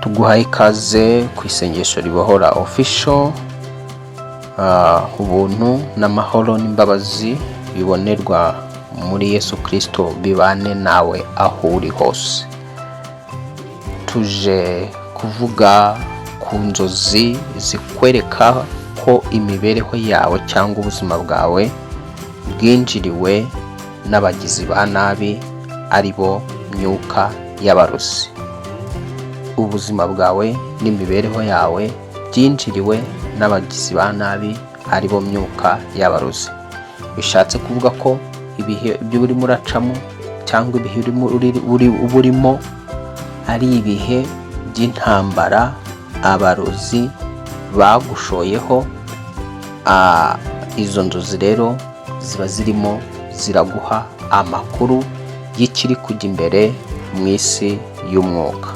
tuguhaye ikaze ku isengesho ribohora official. Ubuntu n'amahoro n'imbabazi bibonerwa muri Yesu Kristo bibane nawe aho uri hose. Tuje kuvuga ku nzozi zikwereka ko imibereho yawe cyangwa ubuzima bwawe bwinjiriwe n'abagizi ba nabi, ari bo myuka y'abarozi. Ubuzima bwawe n'imibereho yawe byinjiriwe n'abagizi ba nabi, ari bo myuka y'abarozi. Bishatse kuvuga ko ibihe ibyo urimo uracamo cyangwa ibihe urimo ari ibihe by'intambara abarozi bagushoyeho. Izo nzozi rero ziba zirimo ziraguha amakuru y'ikiri kujya imbere mu isi y'umwuka.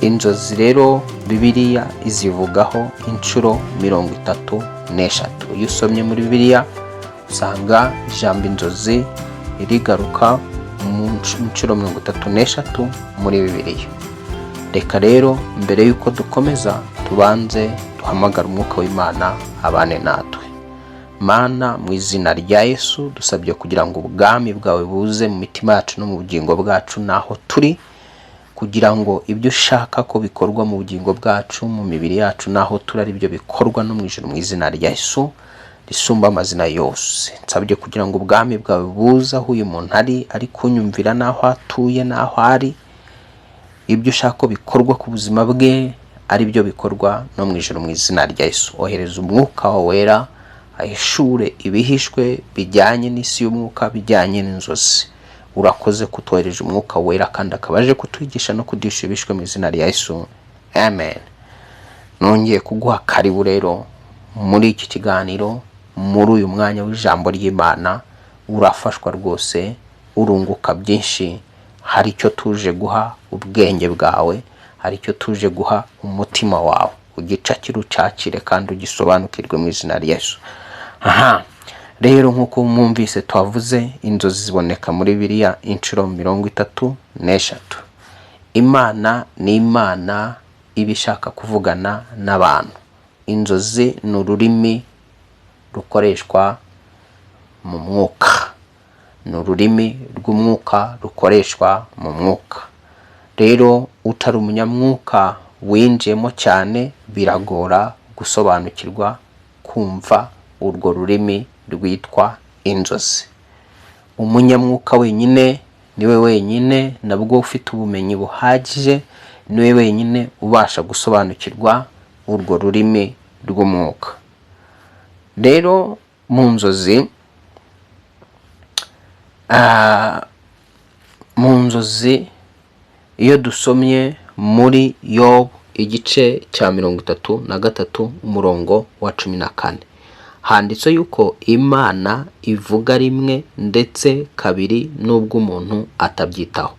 Inzozi rero Bibiliya izivugaho inshuro 33. Iyo usomye muri Bibiliya usanga ijambo inzozi rigaruka mu nshuro 33 muri Bibiliya. Reka rero mbere yuko dukomeza tubanze duhamagara umwuka w'Imana abane natwe. Mana, mu izina rya Yesu dusabye kugira ngo ubwami bwawe buze mu mitima yacu no mu bugingo bwacu naho turi, kugira ngo ibyo ushaka ko bikorwa mu bugingo bwacu, mu mibiri yacu naho turi, ari byo bikorwa no mu ijuru mu izina rya Yesu risumba amazina yose. Nsabye kugira ngo ubwami bwawe buze aho uyu muntu ari kunyumvira naho atuye naho ari, ibyo ushaka ko bikorwa ku buzima bwe ari byo bikorwa no mu ijuru mu izina rya Yesu. Ohereza umwuka wawe wera ahishure ibihishwe bijyanye n'isi y'umwuka, bijyanye n'inzozi. Urakoze kutohereje umwuka wera kandi akabaje kutwigisha no kudisha ibishwe mu izina rya Yesu, amen. Nongeye kuguha karibu rero muri iki kiganiro, muri uyu mwanya w'ijambo ry'Imana. Urafashwa rwose, urunguka byinshi. Hari icyo tuje guha ubwenge bwawe, hari icyo tuje guha umutima wawe. Ugicakire ucakire kandi ugisobanukirwe mu izina rya Yesu. Rero nk'uko mwumvise twavuze, inzozi ziboneka muri Bibiliya inshuro 33. Imana ni Imana ibishaka kuvugana n'abantu. Inzozi ni ururimi rukoreshwa mu mwuka, ni ururimi rw'umwuka rukoreshwa mu mwuka. Rero utari umunyamwuka winjiyemo cyane biragora gusobanukirwa kumva urwo rurimi rwitwa inzozi. Umunyamwuka wenyine niwe wenyine nabwo ufite ubumenyi buhagije, niwe wenyine ubasha gusobanukirwa urwo rurimi rw'umwuka. Rero mu nzozi iyo dusomye muri Yobu igice cya 33 umurongo wa 14, handitse yuko Imana ivuga rimwe ndetse kabiri nubwo umuntu atabyitaho.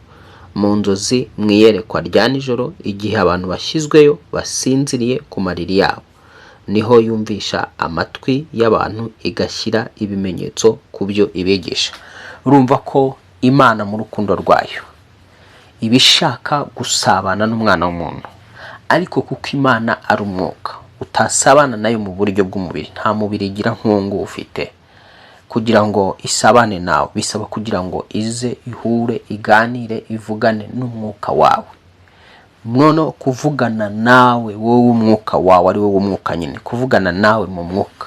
Mu nzozi mwiyerekwa rya nijoro, igihe abantu bashyizweyo basinziriye ku mariri yabo, niho yumvisha amatwi y'abantu igashyira ibimenyetso ku byo ibigisha. Urumva ko Imana mu rukundo rwayo ibishaka gusabana n'umwana w'umuntu, ariko kuko Imana ari umwuka utasabana nayo mu buryo bw'umubiri, nta mubiri igira nk'uwo ufite. Kugira ngo isabane nawe bisaba kugira ngo ize ihure, iganire, ivugane n'umwuka wawe. Noneho kuvugana nawe wowe umwuka wawe ari wowe umwuka nyine, kuvugana nawe mu mwuka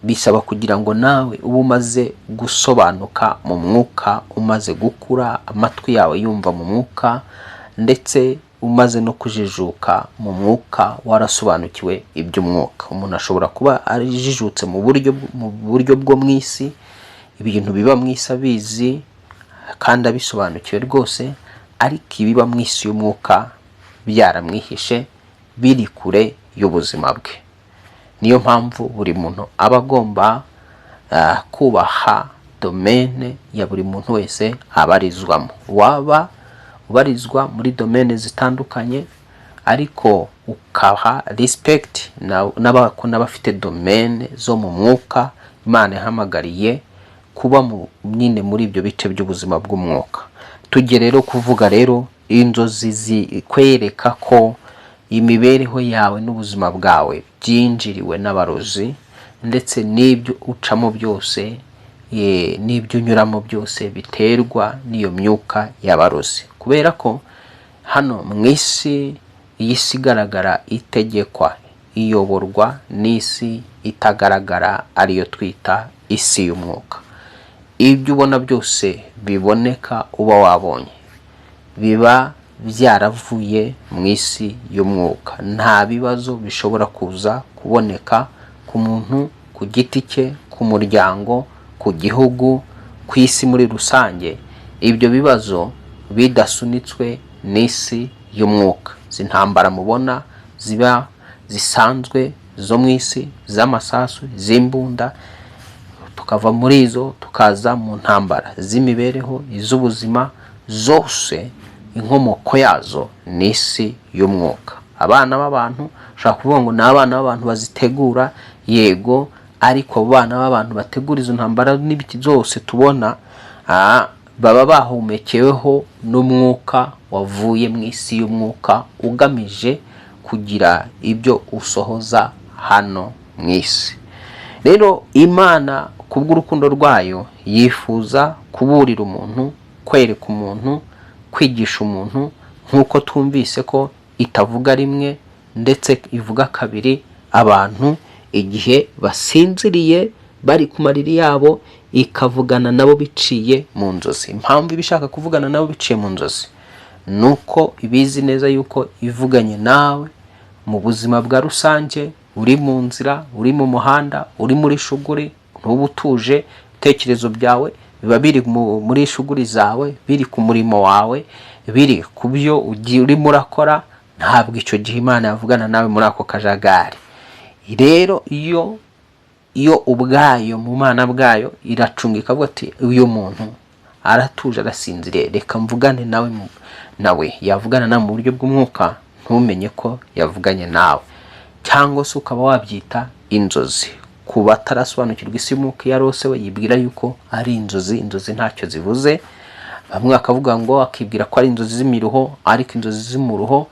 bisaba kugira ngo nawe ube umaze gusobanuka mu mwuka, umaze gukura, amatwi yawe yumva mu mwuka, ndetse umaze no kujijuka mu mwuka, warasobanukiwe iby'umwuka. Umuntu ashobora kuba arijijutse mu buryo bwo mu isi, ibintu biba mu isi abizi kandi abisobanukiwe rwose, ariko ibiba mu isi y'umwuka byaramwihishe, biri kure y'ubuzima bwe. Niyo mpamvu buri muntu aba agomba kubaha domene ya buri muntu wese abarizwamo. Waba ubarizwa muri domene zitandukanye, ariko ukaha respect n'abafite domene zo mu mwuka Imana yahamagariye kuba nyine muri ibyo bice by'ubuzima bw'umwuka. Tujye rero kuvuga rero inzozi zikwereka ko imibereho yawe n'ubuzima bwawe byinjiriwe n'abarozi, ndetse n'ibyo ucamo byose n'ibyo unyuramo byose biterwa n'iyo myuka y'abarozi. Kubera ko hano mu isi, iyi si igaragara itegekwa, iyoborwa n'isi itagaragara, ariyo twita isi y'umwuka. Ibyo ubona byose biboneka uba wabonye biba byaravuye mu isi y'umwuka. Nta bibazo bishobora kuza kuboneka ku muntu, ku giti cye, ku muryango, ku gihugu, ku isi muri rusange, ibyo bibazo bidasunitswe n'isi y'umwuka. Izi ntambara mubona ziba zisanzwe zo mu isi, z'amasasu, z'imbunda, tukava muri izo tukaza mu ntambara z'imibereho, iz'ubuzima, zose inkomoko yazo ni isi y'umwuka. Abana b'abantu ushaka kuvuga ngo ni abana b'abantu bazitegura, yego, ariko abo bana b'abantu bategura izo ntambara n'ibiti byose tubona baba bahumekeweho n'umwuka wavuye mu isi y'umwuka, ugamije kugira ibyo usohoza hano mu isi. Rero Imana kubw'urukundo rwayo yifuza kuburira umuntu, kwereka umuntu, kwigisha umuntu, nk'uko twumvise ko itavuga rimwe ndetse ivuga kabiri abantu igihe basinziriye bari ku mariri yabo, ikavugana nabo biciye mu nzozi. Impamvu ibishaka kuvugana nabo biciye mu nzozi nuko ibizi neza yuko ivuganye nawe mu buzima bwa rusange, uri mu nzira, uri mu muhanda, uri muri shuguri, ntuba utuje, ibitekerezo byawe biba biri muri shuguri zawe, biri ku murimo wawe, biri ku byo urimo urakora. Ntabwo icyo gihe Imana yavugana nawe muri ako kajagari. Rero iyo ubwayo mu Mana bwayo iracunga ikavuga ati uyu muntu aratuje, arasinziriye, reka mvugane nawe yavugana nawe mu buryo bw'umwuka, ntumenye ko yavuganye nawe. Cyangwa se ukaba wabyita inzozi. Ku batarasobanukirwa isi y'umwuka, yarose we yibwira yuko ari inzozi. Inzozi ntacyo zivuze. Bamwe bakavuga ngo, akibwira ko ari inzozi z'imiruho, ariko inzozi z'umuruho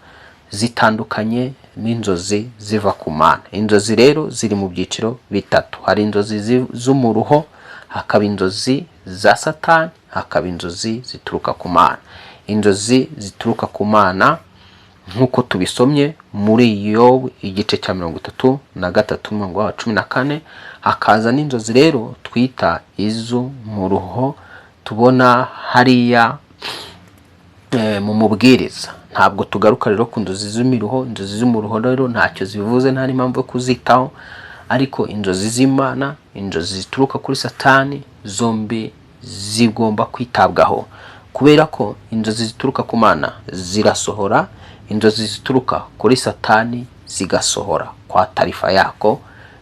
zitandukanye n'inzozi ziva ku Mana. Inzozi rero ziri mu byiciro bitatu. Hari inzozi z'umuruho, hakaba inzozi za Satani, hakaba inzozi zituruka ku Mana. Inzozi zituruka ku Mana nk'uko tubisomye muri Yobu igice cya 33 umurongo wa 14, hakaza n'inzozi rero twita iz'umuruho tubona hariya mu Mubwiriza. Ntabwo tugaruka rero ku nzozi z'imiruho. Inzozi z'umuruho rero ntacyo zivuze, nta n'impamvu yo kuzitaho. Ariko inzozi z'Imana, inzozi zituruka kuri Satani, zombi zigomba kwitabwaho, kubera ko inzozi zituruka ku Mana zirasohora, inzozi zituruka kuri Satani zigasohora kwa taarifa yako.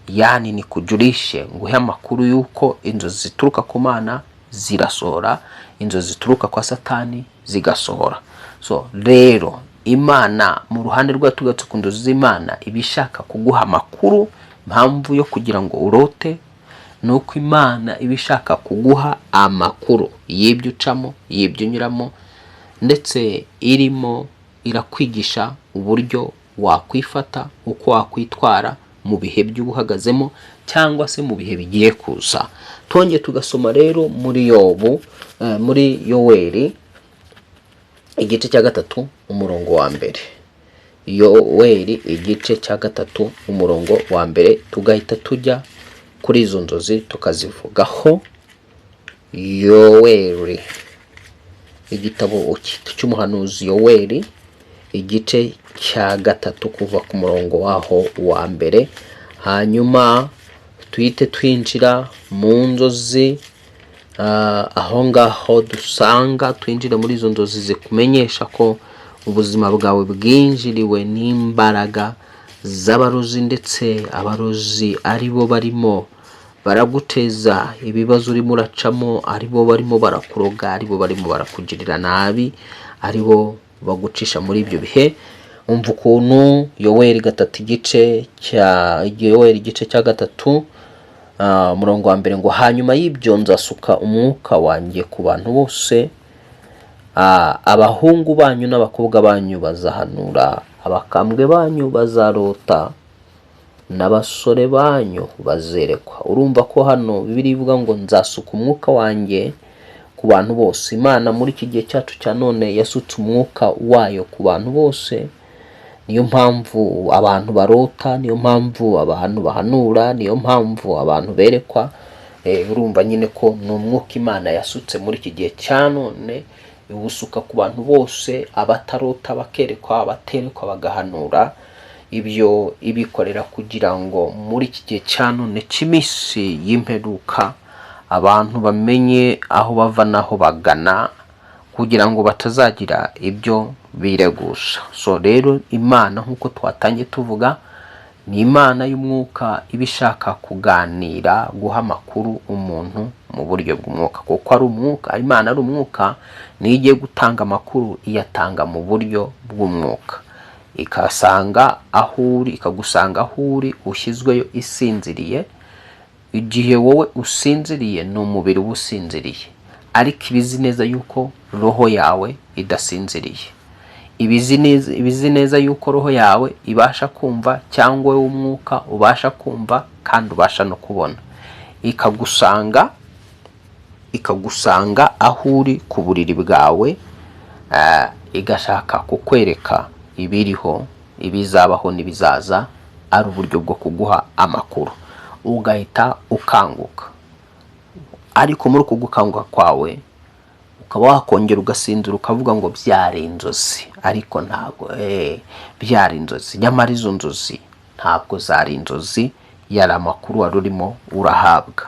Yani ni kujulishe nguhe amakuru yuko inzozi zituruka ku Mana zirasohora, inzozi zituruka kwa Satani zigasohora. So rero Imana mu ruhande rwa tugatse ku nzozi z'Imana ibishaka kuguha amakuru. Impamvu yo kugira ngo urote nuko Imana ibishaka kuguha amakuru y'ibyo ucamo, y'ibyo unyuramo, ndetse irimo irakwigisha uburyo wakwifata, uko wakwitwara mu bihe by'ubuhagazemo cyangwa se mu bihe bigiye kuza. Twongeye tugasoma rero muri Yobu, muri Yoweri igice cya 3 umurongo wa 1. Yoweri igice cya 3 umurongo wa 1, tugahita tujya kuri izo nzozi tukazivugaho. Yoweri, igitabo cy'umuhanuzi Yoweri igice cya 3 kuva ku murongo waho wa 1. Hanyuma tuhite twinjira mu nzozi, aho ngaho dusanga twinjira muri izo nzozi zikumenyesha ko ubuzima bwawe bwinjiriwe n'imbaraga z'abarozi, ndetse abarozi aribo barimo baraguteza ibibazo urimo uracamo, aribo barimo barakuroga, aribo barimo barakugirira nabi, aribo bagucisha muri ibyo bihe. Umva ukuntu Yoweri igice cya 3 umurongo wa mbere ngo hanyuma y'ibyo nzasuka umwuka wanjye ku bantu bose, abahungu banyu n'abakobwa banyu bazahanura, abakambwe banyu bazarota, n'abasore banyu bazerekwa. Urumva ko hano Bibiliya ivuga ngo nzasuka umwuka wanjye ku bantu bose. Imana muri iki gihe cyacu cya none yasutse umwuka wayo ku bantu bose. Niyo mpamvu abantu barota, niyo mpamvu abantu bahanura, niyo mpamvu abantu berekwa. Urumva nyine ko ni umwuka Imana yasutse muri iki gihe cya none, iwusuka ku bantu bose, abatarota bakerekwa, abaterekwa bagahanura. Ibyo ibikorera kugira ngo muri iki gihe cya none cy'iminsi y'imperuka abantu bamenye aho bava n'aho bagana, kugira ngo batazagira ibyo biregusha. So rero Imana nk'uko twatangiye tuvuga, ni Imana y'umwuka iba ishaka kuganira, guha amakuru umuntu mu buryo bw'umwuka, kuko ari umwuka. Imana ari umwuka, niyo igiye gutanga amakuru iyatanga mu buryo bw'umwuka, ikagusanga aho uri ushyizweyo isinziriye. Igihe wowe usinziriye ni umubiri uba usinziriye, ariko ibizi neza yuko roho yawe idasinziriye. Ibizi neza yuko roho yawe ibasha kumva, cyangwa wowe umwuka ubasha kumva kandi ubasha no kubona. Ikagusanga aho uri ku buriri bwawe, igashaka kukwereka ibiriho, ibizabaho n'ibizaza, ari uburyo bwo kuguha amakuru, ugahita ukanguka. Ariko muri uku gukanguka kwawe ukaba wakongera ugasinzira ukavuga ngo byari inzozi, ariko ntabwo byari inzozi. Nyamara izo nzozi ntabwo zari inzozi, yari amakuru wari urimo urahabwa.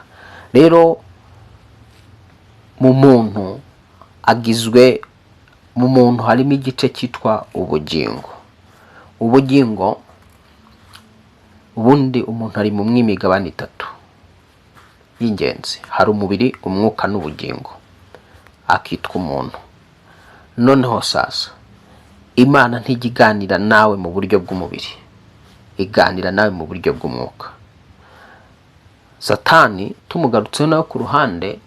Rero mu muntu harimo igice cyitwa ubugingo. Ubundi umuntu ari mu mwimigabane itatu y'ingenzi. Hari umubiri, umwuka n'ubugingo, akitwa umuntu. Noneho sasa Imana ntijya iganira nawe mu buryo bw'umubiri, iganira nawe mu buryo bw'umwuka. Satani tumugarutseho nawe ku ruhande,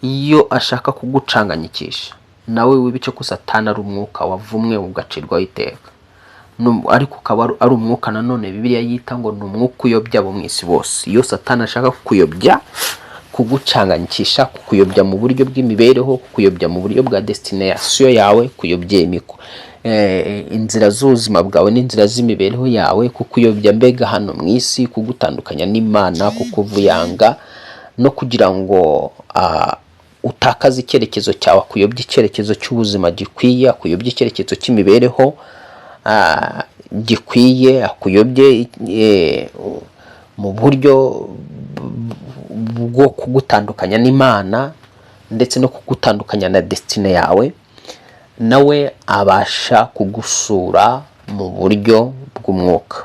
iyo ashaka kugucanganyikisha, nawe wibice ko Satani ari umwuka wavumwe ugacirwaho iteka, ariko ukaba ari umwuka nanone Bibiliya yita ngo ni umwuka uyobya abo mu isi bose. Iyo Satani ashaka kukuyobya, kugucanganyikisha, kukuyobya mu buryo bw'imibereho, kukuyobya mu buryo bwa destination yawe, kuyobya inzira z'ubuzima bwawe n'inzira z'imibereho yawe, kukuyobya mbega hano mu isi, kugutandukanya n'Imana, kukuvuyanga, no kugira ngo utakaza icyerekezo cyawe, akuyobya icyerekezo cy'ubuzima gikwiye, akuyobya icyerekezo cy'imibereho gikwiye, akuyobye mu buryo bwo kugutandukanya n'Imana ndetse no kugutandukanya na destiny yawe. Nawe abasha kugusura mu buryo bw'umwuka.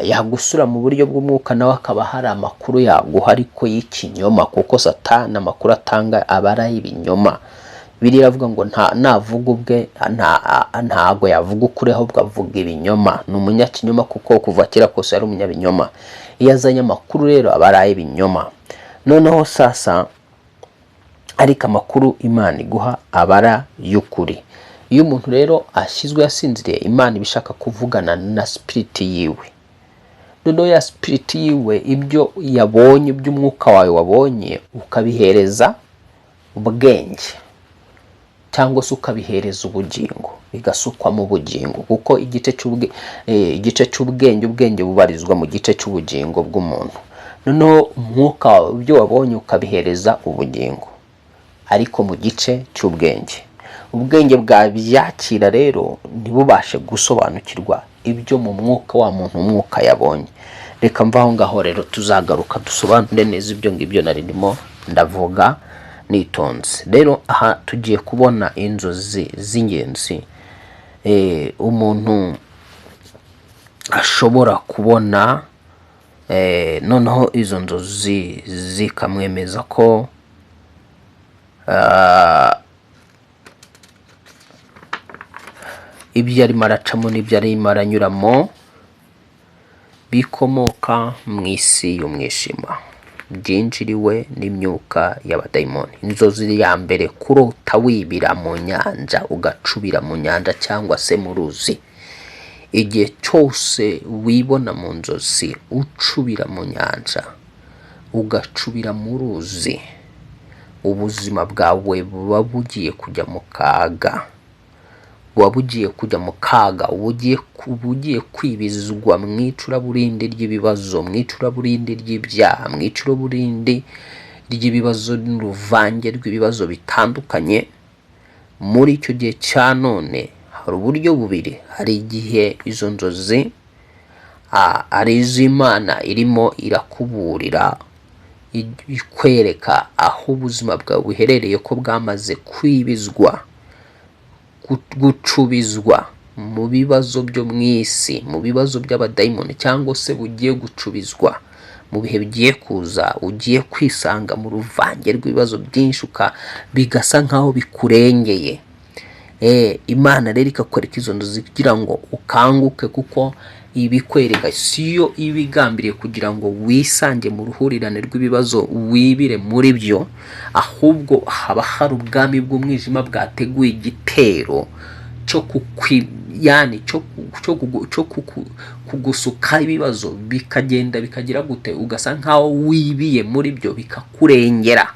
Yagusura mu buryo bw'umwuka, nawe akaba hari amakuru yaguha ariko y'ikinyoma, kuko Satani amakuru atanga aba ari ibinyoma. Bibiliya iravuga ngo navuga ubwe ntago yavuga ukuri, ahubwo avuga ibinyoma. Ni umunyakinyoma, kuko kuva kera kose ari umunyabinyoma. Iyo azanye amakuru rero aba ari ibinyoma. Noneho sasa ariko amakuru Imana iguha aba ari y'ukuri. Iyo umuntu rero ashyizwe yasinziriye, Imana ibishaka kuvugana na spirit yiwe. Noneho ya spirit yiwe ibyo yabonye, by'umwuka wawe wabonye, ukabihereza ubwenge, cyangwa se ukabihereza ubugingo, bigasukwa mu bugingo, kuko igice cy'ubwenge, ubwenge bubarizwa mu gice cy'ubugingo bw'umuntu. Noneho umwuka wawe ibyo wabonye ukabihereza ubugingo, ariko mu gice cy'ubwenge. Ubwenge bwabyakira rero ntibubashe gusobanukirwa ibyo mu mwuka wa muntu umwuka yabonye. Reka mvaho ngaho rero tuzagaruka dusobanure neza ibyo ngibyo nari ndimo ndavuga nitonze. Rero aha tugiye kubona inzozi z'ingenzi umuntu ashobora kubona, noneho izo nzozi zikamwemeza ko ibyo arimo aracamo n'ibyo arimo aranyuramo bikomoka mu isi y'umwijima, byinjiriwe n'imyuka y'abadayimoni. Inzozi ya mbere, kurota wibira mu nyanja, ugacubira mu nyanja cyangwa se mu ruzi. Igihe cyose wibona mu nzozi ucubira mu nyanja, ugacubira mu ruzi, ubuzima bwawe buba bugiye kujya mu kaga, buba bugiye kujya mu kaga, ugiye kwibizwa mu icuraburindi ry'ibibazo, mu icuraburindi ry'ibyaha, mu icuraburindi ry'ibibazo n'uruvange rw'ibibazo bitandukanye. Muri icyo gihe cya none hari uburyo bubiri. Hari igihe izo nzozi ari iz'Imana irimo irakuburira, ikwereka aho ubuzima bwawe buherereye, ko bwamaze kwibizwa, gucubizwa mu bibazo byo mu isi, mu bibazo by'abadayimoni, cyangwa se bugiye gucubizwa mu bihe bigiye kuza. Ugiye kwisanga mu ruvange rw'ibibazo byinshi, bigasa nkaho bikurengeye. Imana rero ikakwereka izo nzozi kugira ngo ukanguke, kuko ibikwereka siyo ibigambiriye kugira ngo wisange mu ruhurirane rw'ibibazo wibire muri byo, ahubwo haba hari ubwami bw'umwijima bwateguye igitero cyo kugusuka ibibazo, bikagenda bikagira gute, ugasa nkaho wibiye muri byo, bikakurengera,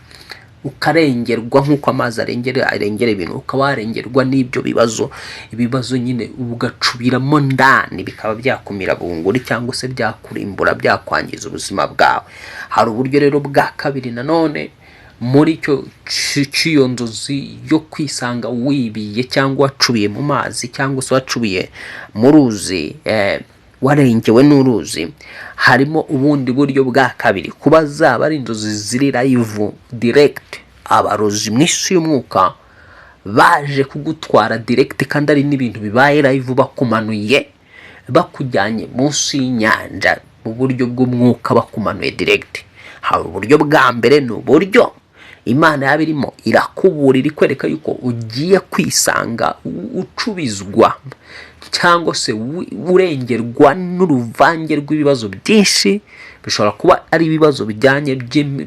ukarengerwa nk'uko amazi arengera ibintu, ukaba warengerwa n'ibyo ibibazo nyine, ugacubiramo ndani, bikaba byakumira bunguri cyangwa se byakurimbura, byakwangiza ubuzima bwawe. Hari uburyo rero bwa kabiri nanone, muri cy'iyo nzozi yo kwisanga wibiye cyangwa wacubiye mu mazi, cyangwa se wacubiye mu ruzi, warengewe n'uruzi. Harimo ubundi buryo bwa kabiri, kuba zaba ari inzozi ziri live direct, abarozi mu isi y'umwuka baje kugutwara direct, kandi ari n'ibintu bibaye live, bakumanuye bakujyanye munsi y'inyanja mu buryo bw'umwuka, bakumanuye direct. Hari uburyo bwa mbere, ni uburyo Imana yaba irimo irakuburira, ikwereka yuko ugiye kwisanga ucubizwa cyangwa se urengerwa n'uruvange rw'ibibazo byinshi. Bishobora kuba ari ibibazo bijyanye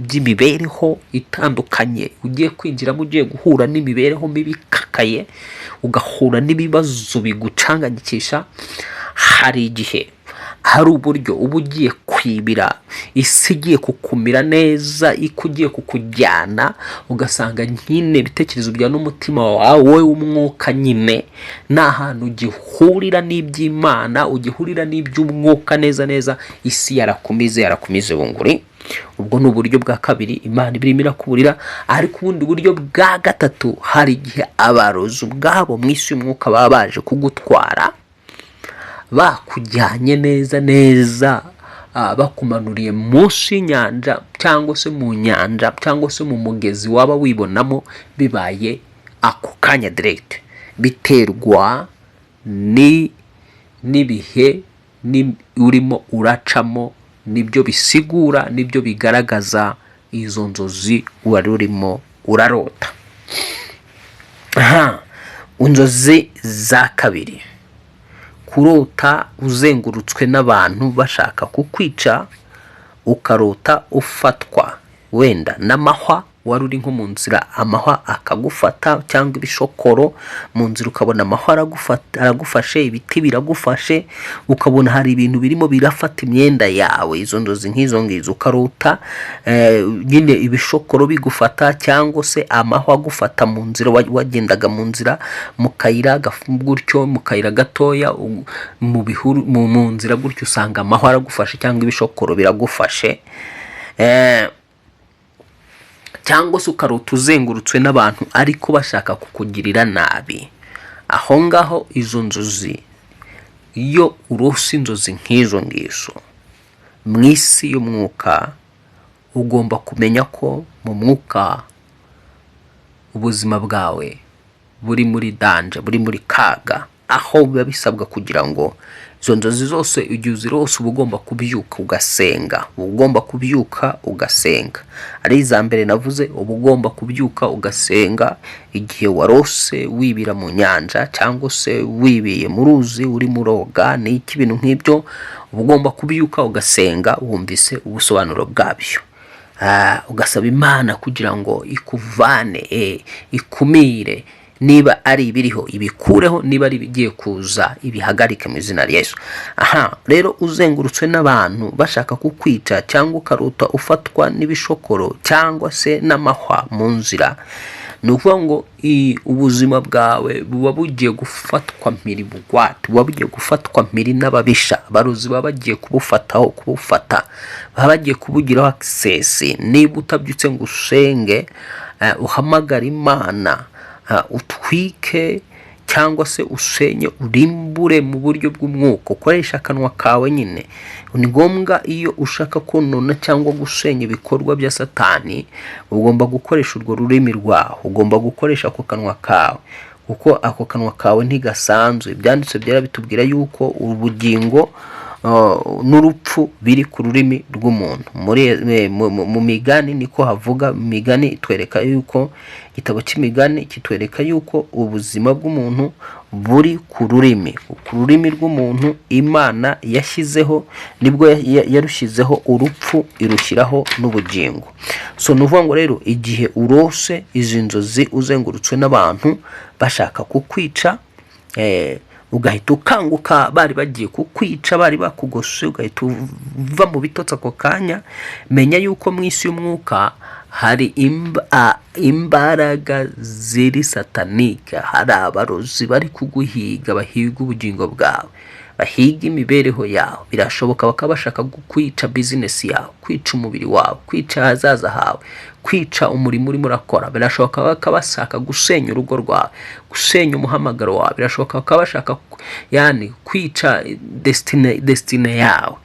by'imibereho itandukanye, ugiye kwinjiramo, ugiye guhura n'imibereho mibi ikakaye, ugahura n'ibibazo bigucanganyikisha. Hari igihe hari uburyo uba ugiye kwibira, isi igiye kukumira neza, ikugiye kukujyana, ugasanga nyine ibitekerezo bya n'umutima wawe w'umwuka nyine nta hantu ugihurira n'iby'Imana, ugihurira n'iby'umwuka neza, isi yarakumize bunguri. Ubwo ni uburyo bwa kabiri Imana irimo irakuburira. Ariko ubundi buryo bwa gatatu, hari igihe abarozi ubwabo mu isi y'umwuka baba baje kugutwara, bakujyanye neza, bakumanuriye munsi y'inyanja, cyangwa se mu nyanja, cyangwa se mu mugezi waba wibonamo, bibaye ako kanya direct. Biterwa n'ibihe urimo uracamo, nibyo bisigura, nibyo bigaragaza izo nzozi wari urimo urarota. Inzozi za kabiri, kurota uzengurutswe n'abantu bashaka kukwica, ukarota ufatwa wenda n'amahwa, wari uri nko mu nzira, amahwa akagufata, cyangwa ibishokoro mu nzira, ukabona amahwa aragufashe, ibiti biragufashe, ukabona hari ibintu birimo birafata imyenda yawe. Izo nzozi nk'izo ngizo, ukarota nyine ibishokoro bigufata, cyangwa se amahwa agufata mu nzira, wagendaga mu nzira, mu kayira gutyo, mu kayira gatoya, mu nzira gutyo, usanga amahwa aragufashe cyangwa ibishokoro biragufashe. Cyangwa se ukarota uzengurutswe n'abantu ariko bashaka kukugirira nabi. Aho ngaho izo nzozi, iyo urose inzozi nk'izo ngizo mu isi y'umwuka, ugomba kumenya ko mu mwuka ubuzima bwawe buri muri danje, buri muri kaga, aho biba bisabwa kugira ngo izo nzozi zose igihe uzirose uba ugomba kubyuka ugasenga, uba ugomba kubyuka ugasenga. Ari iza mbere navuze, uba ugomba kubyuka ugasenga igihe warose wibira mu nyanja cyangwa se wibiye mu ruzi urimo uroga n'iki bintu nk'ibyo, uba ugomba kubyuka ugasenga wumvise ubusobanuro bwabyo. Ugasaba Imana kugira ngo ikuvane, ikumire, niba ari ibiriho ibikureho, niba ari ibigiye kuza ibihagarike mu izina rya Yesu. Rero uzengurutswe n'abantu bashaka kukwica cyangwa ukarota ufatwa n'ibishokoro cyangwa se n'amahwa mu nzira, ni ukuvuga ngo ubuzima bwawe buba bugiye gufatwa mpiri bugwate, buba bugiye gufatwa mpiri n'ababisha. Abarozi baba bagiye kubufata, baba bagiye kubugiraho access. Niba utabyutse ngo usenge, uhamagara Imana, utwike cyangwa se usenye, urimbure mu buryo bw'umwuka, ukoresha akanwa kawe nyine. Ni ngombwa iyo ushaka konona cyangwa gusenya ibikorwa bya Satani, ugomba gukoresha urwo rurimi rwawe, ugomba gukoresha ako kanwa kawe, kuko ako kanwa kawe ntigasanzwe. Ibyanditse byera bitubwira yuko ubugingo n'urupfu biri ku rurimi rw'umuntu. Mu migani niko havuga. Migani itwereka yuko, igitabo cy'imigani kitwereka yuko ubuzima bw'umuntu buri ku rurimi rw'umuntu. Imana yashyizeho, nibwo yarushyizeho urupfu, irushyiraho n'ubugingo. Ni ukuvuga ngo rero igihe urose izi nzozi uzengurutswe n'abantu bashaka kukwica, ugahita ukanguka, bari bagiye kukwica, bari bakugose, ugahita uva mu bitotsi ako kanya, menya yuko mu isi y'umwuka hari imbaraga ziri satanike. Hari abarozi bari kuguhiga, bahiga ubugingo bwawe, bahiga imibereho yawe. Birashoboka bakaba bashaka kwica bizinesi yawe, kwica umubiri wawe, kwica ahazaza hawe, kwica umurimo urimo urakora. Birashoboka bakaba bashaka gusenya urugo rwawe, gusenya umuhamagaro wawe. Birashoboka bakaba bashaka kwica destiny yawe.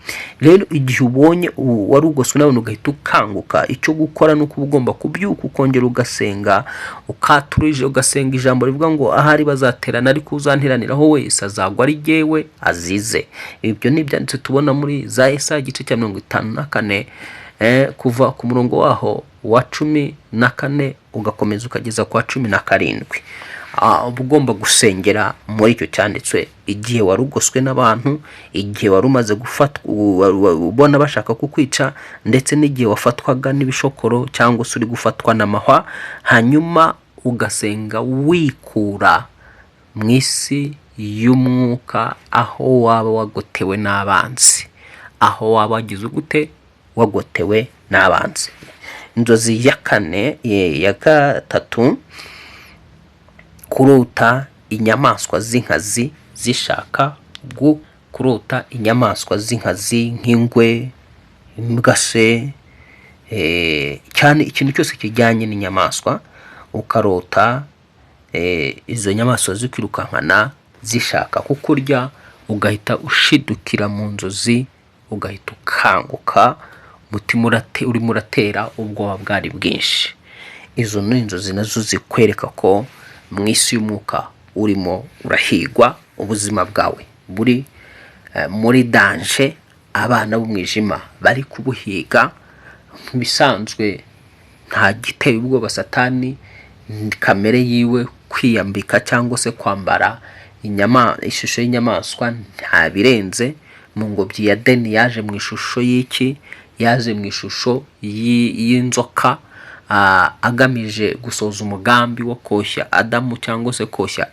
Rero igihe ubonye warugoswe n'abantu ugahita ukanguka, icyo gukora ni uko ugomba kubyuka ukongera ugasenga, ukaturije ugasenga ijambo rivuga ngo ahari bazaterana ariko uzanteraniraho wese azagwa ari jyewe azize. Ibyo ni ibyanditse tubona muri za Yesaya igice cya 54, kuva ku murongo waho wa 14 ugakomeza ukageza kwa 17. Uba ugomba gusengera muri icyo cyanditswe igihe warugoswe n'abantu, igihe wari umaze gufatwa, ubona bashaka kukwica, ndetse n'igihe wafatwaga n'ibishokoro cyangwa se uri gufatwa n'amahwa. Hanyuma ugasenga wikura mu isi y'umwuka, aho waba wagotewe n'abanzi, aho waba wagize gute, wagotewe n'abanzi. Inzozi ya 4, ya 3, kurota inyamaswa z'inkazi zishaka kurota inyamaswa z'inkazi nk'ingwe, imbwa se, cyane ikintu cyose kijyanye n'inyamaswa. Ukarota izo nyamaswa zikwirukankana zishaka kukurya, ugahita ushidukira mu nzozi, ugahita ukanguka, umutima urimo uratera, ubwoba bwari bwinshi. Izo ni inzozi nazo zikwereka ko mu isi y'umwuka urimo urahigwa, ubuzima bwawe buri muri danje, abana b'umwijima bari kubuhiga. Bisanzwe nta giteye ubwoba Satani kamere yiwe kwiyambika cyangwa se kwambara ishusho y'inyamaswa, nta birenze. Mu ngobyi ya Deni yaje mu ishusho y'iki, yaje mu ishusho y'inzoka, agamije gusoza umugambi wo koshya Adamu cyangwa se koshya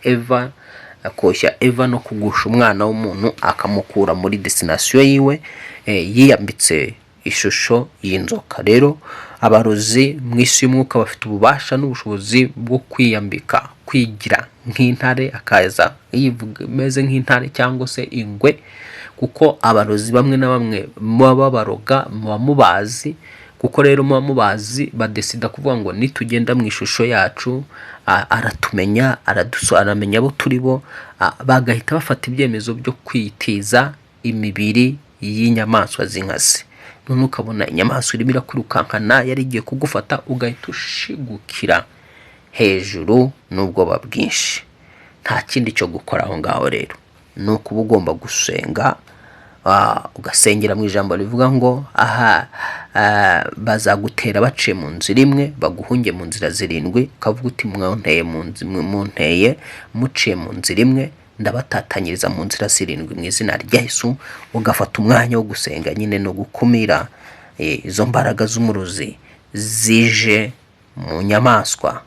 Eva no kugusha umwana w'umuntu akamukura muri destination yiwe, yiyambitse ishusho y'inzoka. Rero abarozi mu isi y'umwuka bafite ububasha n'ubushobozi bwo kwiyambika, kwigira nk'intare, akaza yimeze nk'intare cyangwa se ingwe, kuko abarozi bamwe na bamwe muba baroga muba mubazi. Kuko rero muba mubazi, badesida kuvuga ngo nitugenda mu ishusho yacu aratumenya, aramenya abo turi bo, bagahita bafata ibyemezo byo kwitiza imibiri y'inyamaswa z'inkazi. None ukabona inyamaswa irimo irakwirukankana, yari igiye kugufata, ugahita ushigukira hejuru n'ubwoba bwinshi, nta kindi cyo gukora aho ngaho. Rero ni ukuba ugomba gusenga, ugasengera mu ijambo rivuga ngo bazagutera baciye mu nzira imwe baguhunge mu nzira zirindwi, ukavuga uti munteye muciye mu nzira imwe ndabatatanyiriza mu nzira zirindwi mu izina rya Yesu. Ugafata umwanya wo gusenga nyine no gukumira izo mbaraga z'umurozi zije mu nyamaswa.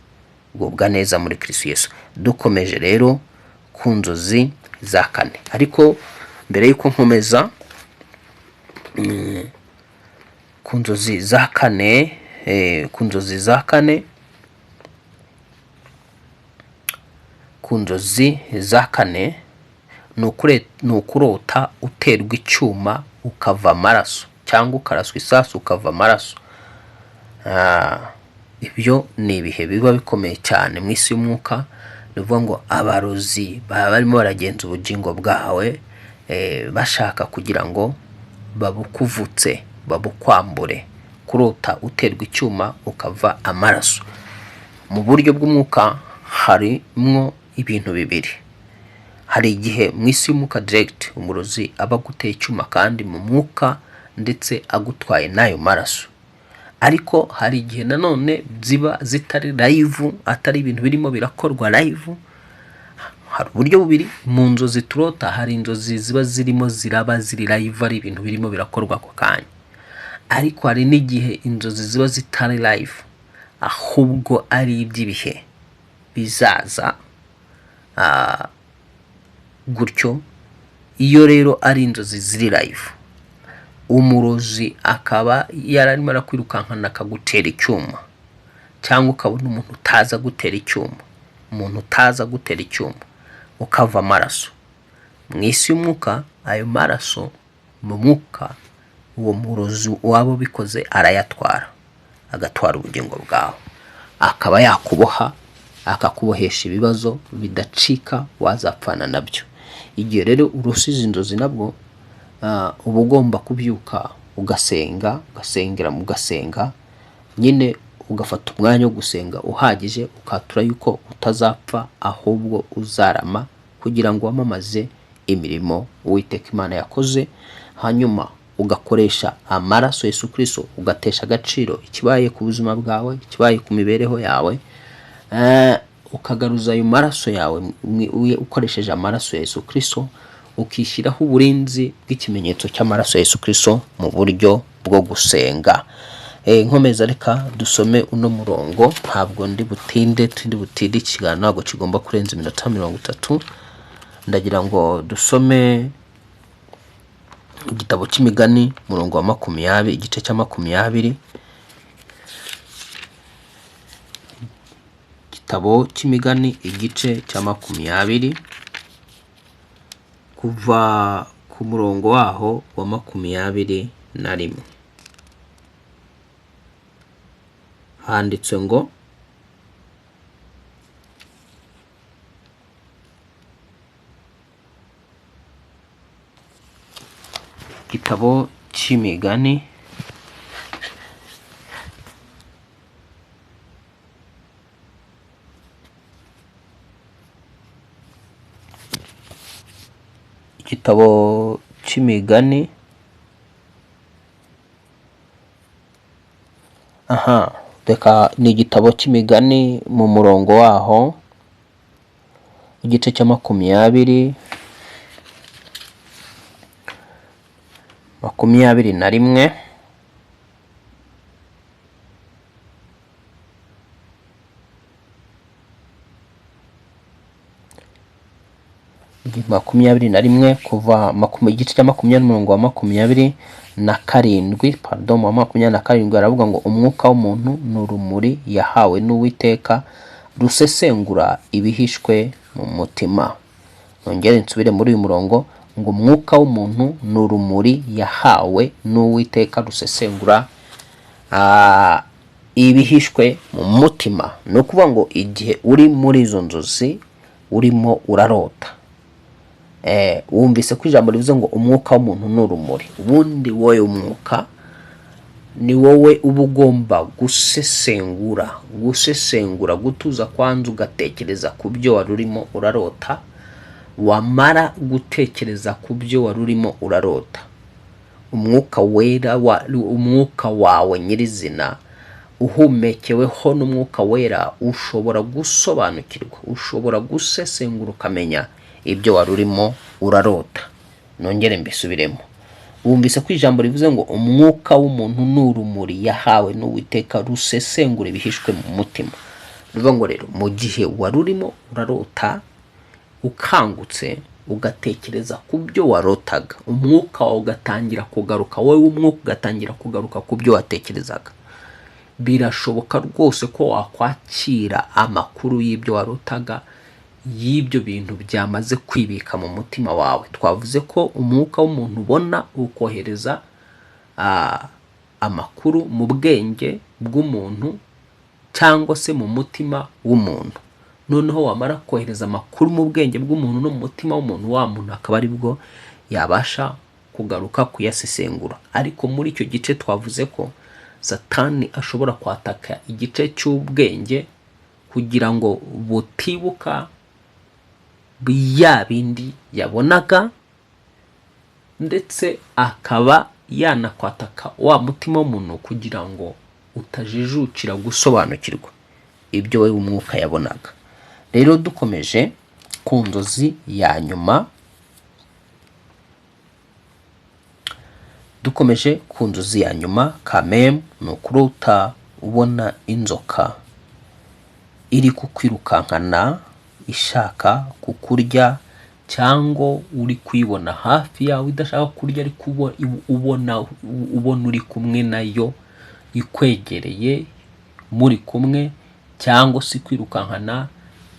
Gubwa neza muri Kristo Yesu. Dukomeje rero ku nzozi za kane, ariko mbere yuko nkomeza ku nzozi za kane, ku nzozi za kane ni ukurota uterwa icyuma ukava amaraso, cyangwa ukaraswa isasu ukava amaraso. Ibyo ni ibihe biba bikomeye cyane mu isi y'umwuka. Bivuga ngo abarozi baba barimo baragenza ubugingo bwawe, bashaka kugira ngo babukuvutse, babukwambure. Kurota uterwa icyuma ukava amaraso, mu buryo bw'umwuka harimo ibintu bibiri. Hari igihe mu isi y'umwuka direct umurozi aba aguteye icyuma kandi mu mwuka ndetse agutwaye n'ayo maraso. Ariko hari igihe nanone ziba zitari live, atari ibintu birimo birakorwa live. Hari uburyo bubiri mu nzozi turota. Hari inzozi ziba zirimo ziraba ziri live, ari ibintu birimo birakorwa ako kanya. Ariko hari n'igihe inzozi ziba zitari live, ahubwo ari iby'ibihe bizaza. Gutyo iyo rero ari inzozi ziri live, umurozi akaba yararimo arakwirukankana akagutera icyuma, cyangwa ukabona umuntu utaza gutera icyuma ukava amaraso. Mu isi y'umwuka ayo maraso mu mwuka uwo murozi waba bikoze arayatwara, agatwara ubugingo bwawe, akaba yakuboha, akakubohesha ibibazo bidacika wazapfana nabyo. Igihe rero urusize inzozi nabwo uba ugomba kubyuka ugasenga nyine, ugafata umwanya wo gusenga uhagije, ukatura yuko utazapfa ahubwo uzarama, kugira ngo wamamaze imirimo Uwiteka Imana yakoze. Hanyuma ugakoresha amaraso Yesu Kristo, ugatesha agaciro ikibaye ku buzima bwawe, ikibaye ku mibereho yawe, ukagaruza ayo maraso yawe ukoresheje amaraso ya Yesu Kristo, ukishyiraho uburinzi bw'ikimenyetso cy'amaraso ya Yesu Kristo mu buryo bwo gusenga. Nkomeza reka dusome uno murongo, ntabwo ndi butinde ikiganiro ntabwo kigomba kurenza iminota 30. Ndagira ngo dusome igitabo cy'imigani murongo wa 20, igice cya 20. Igitabo cy'imigani igice cya 20 kuva ku murongo waho wa 21. Handitse ngo igitabo cy'imigani reka ni igitabo cy'imigani mu murongo waho igice cya 21. Kuva igice cya 20 umurongo wa 27, pardon, wa 27 aravuga ngo umwuka w'umuntu ni urumuri yahawe n'Uwiteka rusesengura ibihishwe mu mutima. Nongere nsubire muri uyu murongo ngo umwuka w'umuntu ni urumuri yahawe n'Uwiteka rusesengura ibihishwe mu mutima. Ni ukuvuga ngo igihe uri muri izo nzozi urimo urarota, wumvise ko ijambo rivuze ngo umwuka w'umuntu ni urumuri. Ubundi wowe umwuka ni wowe uba ugomba gusesengura, gutuza kwanza ugatekereza ku byo wari urimo urarota, wamara gutekereza ku byo wari urimo urarota, umwuka wawe nyirizina uhumekeweho n'umwuka wera ushobora gusobanukirwa, ushobora gusesengura ukamenya ibyo wari urimo urarota. Nongere mbisubiremo. Wumvise ko ijambo rivuze ngo umwuka w'umuntu n'urumuri yahawe n'Uwiteka rusesengura ibihishwe mu mutima. Bivuga ngo rero mu gihe wari urimo urarota ukangutse ugatekereza ku byo warotaga, umwuka wawe ugatangira kugaruka, wowe umwuka ugatangira kugaruka ku byo watekerezaga, birashoboka rwose ko wakwakira amakuru y'ibyo warotaga, y'ibyo bintu byamaze kwibika mu mutima wawe. Twavuze ko umwuka w'umuntu ubona ukohereza amakuru mu bwenge bw'umuntu cyangwa se mu mutima w'umuntu. Noneho wamara kohereza amakuru mu bwenge bw'umuntu no mu mutima w'umuntu, wa muntu akaba ari bwo yabasha kugaruka kuyasesengura. Ariko muri icyo gice twavuze ko Satani ashobora kwataka igice cy'ubwenge kugira ngo butibuka bya bindi yabonaga, ndetse akaba yanakwataka wa mutima w'umuntu kugira ngo utajijukira gusobanukirwa ibyo we umwuka yabonaga. Rero dukomeje ku nzozi ya nyuma, kameme ni ukurota ubona inzoka iri kukwirukankana ishaka kukurya, cyangwa uri kuyibona hafi yawe idashaka kurya ariko ubona uri kumwe nayo ikwegereye muri kumwe, cyangwa se kwirukankana,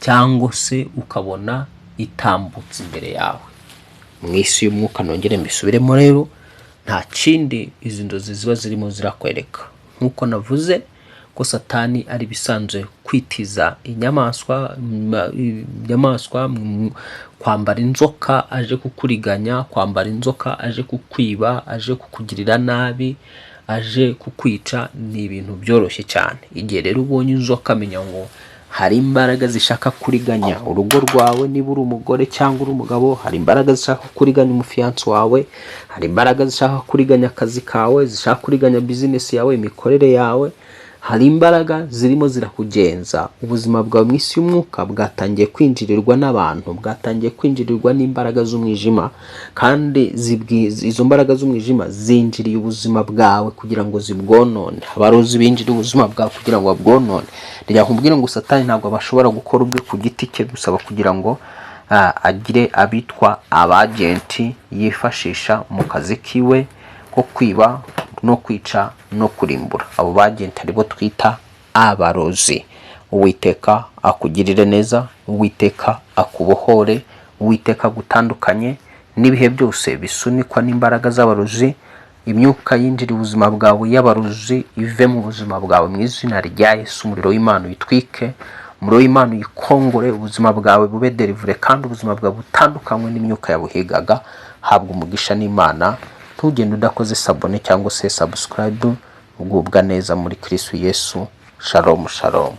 cyangwa se ukabona itambutse imbere yawe. Mu isi y'umwuka nongere mbisubiremo rero, nta kindi izi nzozi ziba zirimo zirakwereka. Nk'uko navuze ko Satani ari bisanzwe kwitiza inyamaswa, kwambara inzoka aje kukuriganya, kwambara inzoka aje kukwiba, aje kukugirira nabi, aje kukwica, ni ibintu byoroshye cyane. Igihe rero ubonye inzoka, menya ngo hari imbaraga zishaka kuriganya urugo rwawe, niba uri umugore cyangwa uri umugabo, hari imbaraga zishaka kuriganya umufiyansi wawe, hari imbaraga zishaka kuriganya akazi kawe, zishaka kuriganya bizinesi yawe, imikorere yawe, hari imbaraga zirimo zirakugenza. Ubuzima bwawe mu isi y'umwuka bwatangiye kwinjirirwa n'abantu, bwatangiye kwinjirirwa n'imbaraga z'umwijima, kandi izo mbaraga z'umwijima zinjiriye ubuzima bwawe kugira ngo zibwonone. Abarozi binjiriye ubuzima bwawe kugira ngo babwonone. Rya kumbwira ngo Satani ntabwo bashobora gukora ubwe ku giti cye, gusaba kugira ngo agire abitwa abagenti yifashisha mu kazi kiwe ko kwiba no kwica no kurimbura. Abo bagenti aribo twita abarozi. Uwiteka akugirire neza, Uwiteka akubohore, Uwiteka gutandukanye n'ibihe byose bisunikwa n'imbaraga z'abarozi. Imyuka yinjira ubuzima bwawe y'abarozi ive mu buzima bwawe mu izina rya Yesu. Umuriro w'Imana uyitwike, umuriro w'Imana uyikongore, ubuzima bwawe bube derivure, kandi ubuzima bwawe butandukanywe n'imyuka yabuhigaga. Habwa umugisha n'Imana. Ntugende udakoze sabone cyangwa se subscribe. Ugubwa neza muri Kristo Yesu. Shalom shalom.